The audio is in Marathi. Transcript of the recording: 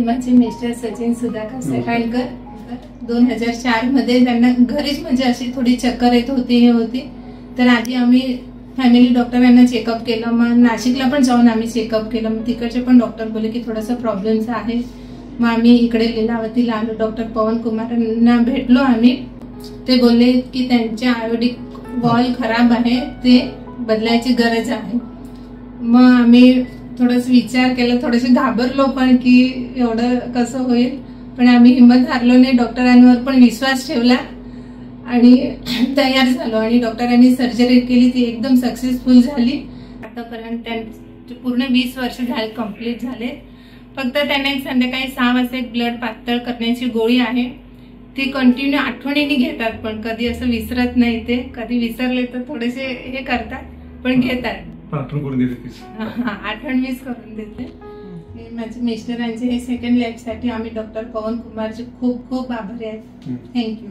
माझे मिस्टर सचिन सुधाकर सकाळकर 2004 मध्ये त्यांना घरीच म्हणजे अशी थोडी चक्कर येत होती हे होती, तर आधी आम्ही फॅमिली डॉक्टरांना चेकअप केलं, मग नाशिकला पण जाऊन आम्ही चेकअप केलं, मग तिकडचे पण डॉक्टर बोलले की थोडासा प्रॉब्लेम्स आहे, मग आम्ही इकडे लीलावतीला आलो, डॉक्टर पवन कुमारांना भेटलो आम्ही, ते बोलले की त्यांचे आयोडिक वॉल खराब आहे, ते बदलायची गरज आहे। मग आम्ही थोडंसं विचार केला, थोडेसे घाबरलो पण की एवढं कसं होईल, पण आम्ही हिंमत हारलो नाही, डॉक्टरांवर पण विश्वास ठेवला आणि तयार झालो आणि डॉक्टरांनी सर्जरी केली, ती एकदम सक्सेसफुल झाली। आतापर्यंत त्यांचे पूर्ण 20 वर्ष झाले कंप्लीट झाले। फक्त त्यांना एक संध्याकाळी 6 वाजता एक ब्लड पातळ करण्याची गोळी आहे, ती कंटिन्यू आठवणीने घेतात, पण कधी असं विसरत नाही, ते कधी विसरले तर थोडेसे हे करतात पण घेतात, आठवण करून देते, आठवण मीच करून देते। माझ्या मिस्टरांचे हे सेकंड लाईफ साठी आम्ही डॉक्टर पवन कुमारचे खूप खूप आभारी आहेत। थँक्यू।